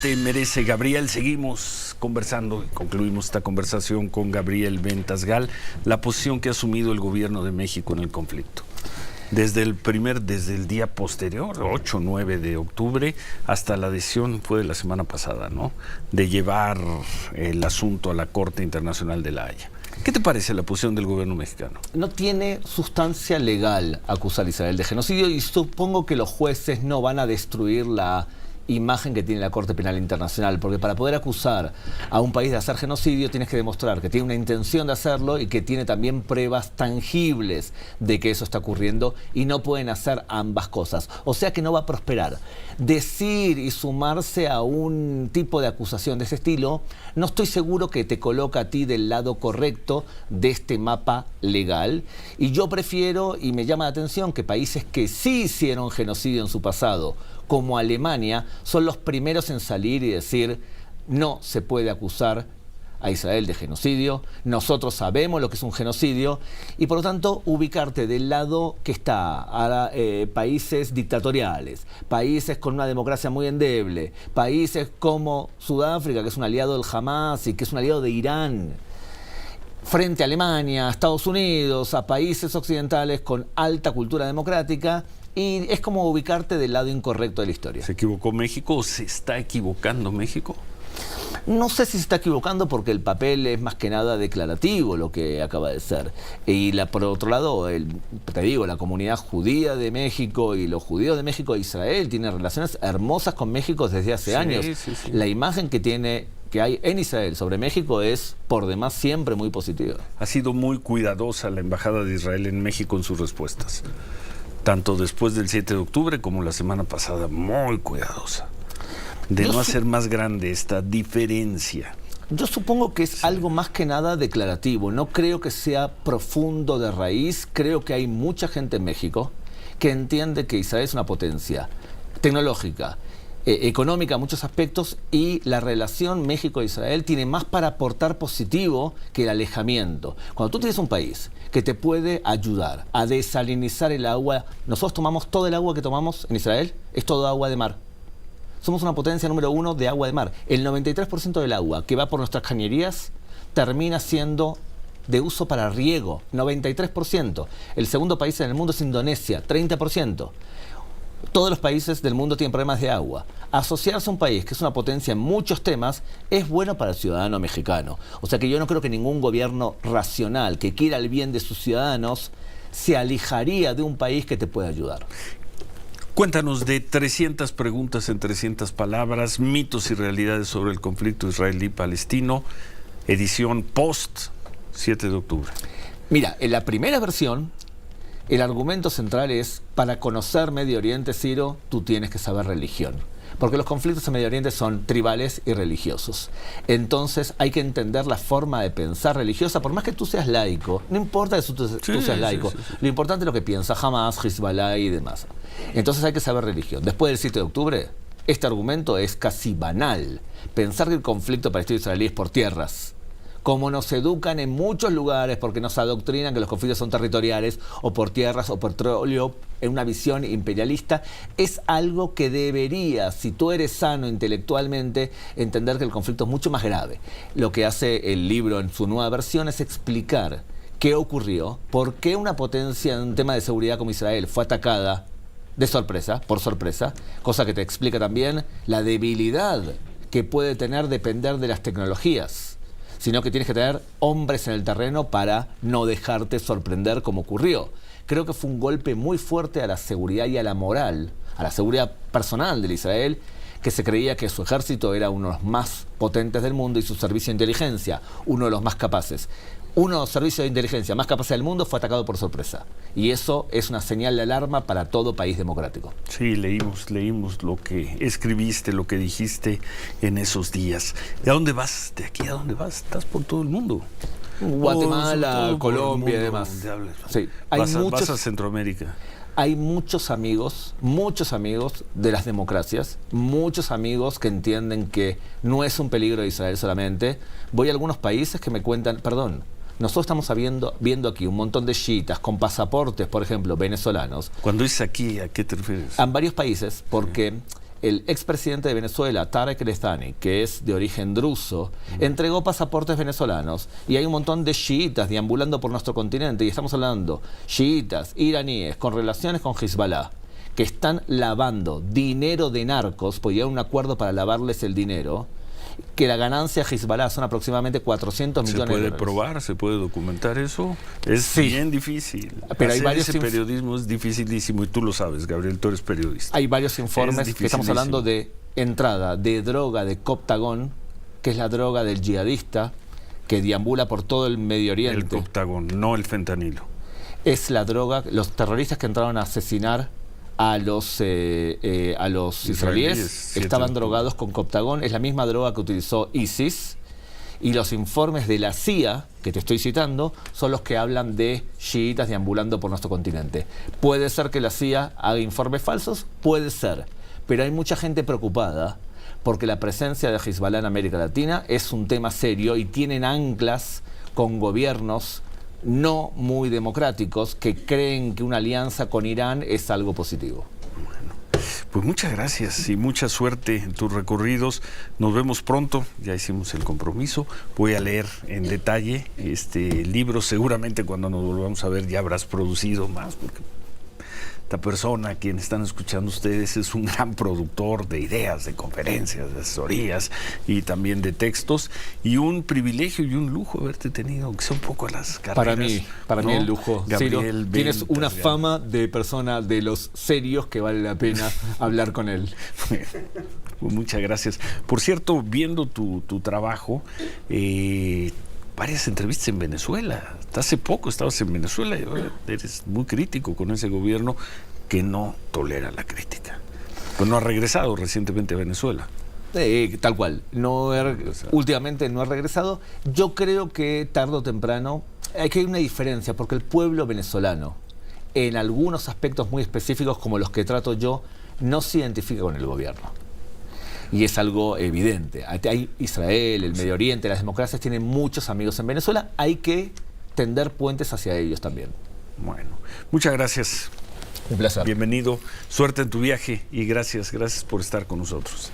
Te merece, Gabriel. Seguimos conversando y concluimos esta conversación con Gabriel Ventasgal, la posición que ha asumido el gobierno de México en el conflicto. Desde el día posterior, 8 o 9 de octubre, hasta la decisión fue de la semana pasada, ¿no?, de llevar el asunto a la Corte Internacional de La Haya. ¿Qué te parece la posición del gobierno mexicano? No tiene sustancia legal acusar a Israel de genocidio y supongo que los jueces no van a destruir la imagen que tiene la Corte Penal Internacional, porque para poder acusar a un país de hacer genocidio tienes que demostrar que tiene una intención de hacerlo y que tiene también pruebas tangibles de que eso está ocurriendo, y no pueden hacer ambas cosas, o sea que no va a prosperar. Decir y sumarse a un tipo de acusación de ese estilo, no estoy seguro que te coloca a ti del lado correcto de este mapa legal, y yo prefiero, y me llama la atención, que países que sí hicieron genocidio en su pasado, como Alemania, son los primeros en salir y decir: no se puede acusar a Israel de genocidio, nosotros sabemos lo que es un genocidio, y por lo tanto ubicarte del lado que está a países dictatoriales, países con una democracia muy endeble, países como Sudáfrica, que es un aliado del Hamas y que es un aliado de Irán, frente a Alemania, a Estados Unidos, a países occidentales con alta cultura democrática. Y es como ubicarte del lado incorrecto de la historia. ¿Se equivocó México o se está equivocando México? No sé si se está equivocando, porque el papel es más que nada declarativo lo que acaba de ser. Y por otro lado, te digo, la comunidad judía de México y los judíos de México e Israel tienen relaciones hermosas con México desde hace años. Sí. La imagen que hay en Israel sobre México es por demás siempre muy positiva. Ha sido muy cuidadosa la Embajada de Israel en México en sus respuestas, tanto después del 7 de octubre como la semana pasada, muy cuidadosa, de no hacer más grande esta diferencia. Yo supongo que es algo más que nada declarativo, no creo que sea profundo de raíz. Creo que hay mucha gente en México que entiende que Israel es una potencia tecnológica, económica en muchos aspectos, y la relación México-Israel tiene más para aportar positivo que el alejamiento. Cuando tú tienes un país que te puede ayudar a desalinizar el agua, nosotros tomamos todo el agua que tomamos en Israel, es todo agua de mar. Somos una potencia número 1 de agua de mar. El 93% del agua que va por nuestras cañerías termina siendo de uso para riego, 93%. El segundo país en el mundo es Indonesia, 30%. Todos los países del mundo tienen problemas de agua. Asociarse a un país que es una potencia en muchos temas es bueno para el ciudadano mexicano. O sea que yo no creo que ningún gobierno racional que quiera el bien de sus ciudadanos se alejaría de un país que te puede ayudar. Cuéntanos de 300 preguntas en 300 palabras, mitos y realidades sobre el conflicto israelí-palestino, edición post 7 de octubre. Mira, en la primera versión, el argumento central es: para conocer Medio Oriente, Ciro, tú tienes que saber religión. Porque los conflictos en Medio Oriente son tribales y religiosos. Entonces hay que entender la forma de pensar religiosa, por más que tú seas laico. No importa que tú seas laico. Sí. Lo importante es lo que piensa Hamas, Hezbollah y demás. Entonces hay que saber religión. Después del 7 de octubre, este argumento es casi banal. Pensar que el conflicto palestino-israelí es por tierras, como nos educan en muchos lugares, porque nos adoctrinan que los conflictos son territoriales, o por tierras o petróleo, en una visión imperialista, es algo que debería, si tú eres sano intelectualmente, entender que el conflicto es mucho más grave. Lo que hace el libro en su nueva versión es explicar qué ocurrió, por qué una potencia en un tema de seguridad como Israel fue atacada de sorpresa, por sorpresa, cosa que te explica también la debilidad que puede tener depender de las tecnologías, sino que tienes que tener hombres en el terreno para no dejarte sorprender como ocurrió. Creo que fue un golpe muy fuerte a la seguridad y a la moral, a la seguridad personal de Israel, que se creía que su ejército era uno de los más potentes del mundo y su servicio de inteligencia, uno de los más capaces. Uno de los servicios de inteligencia más capaces del mundo fue atacado por sorpresa. Y eso es una señal de alarma para todo país democrático. Sí, leímos lo que escribiste, lo que dijiste en esos días. ¿De dónde vas? ¿De aquí a dónde vas? Estás por todo el mundo. Guatemala, Colombia y demás. Sí, vas a Centroamérica. Hay muchos amigos de las democracias, muchos amigos que entienden que no es un peligro de Israel solamente. Voy a algunos países que me cuentan, nosotros estamos viendo aquí un montón de chiitas con pasaportes, por ejemplo, venezolanos. Cuando dices aquí, ¿a qué te refieres? En varios países, porque el expresidente de Venezuela, Tarek El Thani, que es de origen druso, entregó pasaportes venezolanos y hay un montón de chiitas deambulando por nuestro continente, y estamos hablando chiitas, iraníes, con relaciones con Hezbollah, que están lavando dinero de narcos, pues ya hay un acuerdo para lavarles el dinero, que la ganancia a Hezbollah son aproximadamente 400 millones de dólares. ¿Se puede probar? ¿Se puede documentar eso? Es Sí. bien difícil. Pero hay Hacer varios ese periodismo es dificilísimo y tú lo sabes, Gabriel, tú eres periodista. Hay varios informes Es que estamos hablando de entrada de droga de Coptagón, que es la droga del yihadista que deambula por todo el Medio Oriente. El Coptagón, no el fentanilo. Es la droga, los terroristas que entraron a asesinar a los israelíes estaban drogados con Coptagón. Es la misma droga que utilizó ISIS, y los informes de la CIA que te estoy citando son los que hablan de chiitas deambulando por nuestro continente. ¿Puede ser que la CIA haga informes falsos? Puede ser, pero hay mucha gente preocupada porque la presencia de Hezbollah en América Latina es un tema serio y tienen anclas con gobiernos no muy democráticos que creen que una alianza con Irán es algo positivo. Pues muchas gracias y mucha suerte en tus recorridos. Nos vemos pronto, ya hicimos el compromiso. Voy a leer en detalle este libro. Seguramente cuando nos volvamos a ver ya habrás producido más, porque esta persona, a quien están escuchando ustedes, es un gran productor de ideas, de conferencias, de asesorías y también de textos. Y un privilegio y un lujo haberte tenido, que sea un poco a las carreras. Para mí el lujo. Gabriel Ciro, tienes una Ventas, fama de persona de los serios que vale la pena hablar con él. Pues muchas gracias. Por cierto, viendo tu trabajo, varias entrevistas en Venezuela. Hasta hace poco estabas en Venezuela y ahora eres muy crítico con ese gobierno que no tolera la crítica. Pues no ha regresado recientemente a Venezuela. Tal cual. Últimamente no ha regresado. Yo creo que tarde o temprano hay una diferencia, porque el pueblo venezolano, en algunos aspectos muy específicos como los que trato yo, no se identifica con el gobierno. Y es algo evidente. Hay Israel, el Medio Oriente, las democracias tienen muchos amigos en Venezuela. Hay que tender puentes hacia ellos también. Bueno, muchas gracias. Un placer. Bienvenido. Suerte en tu viaje y gracias por estar con nosotros.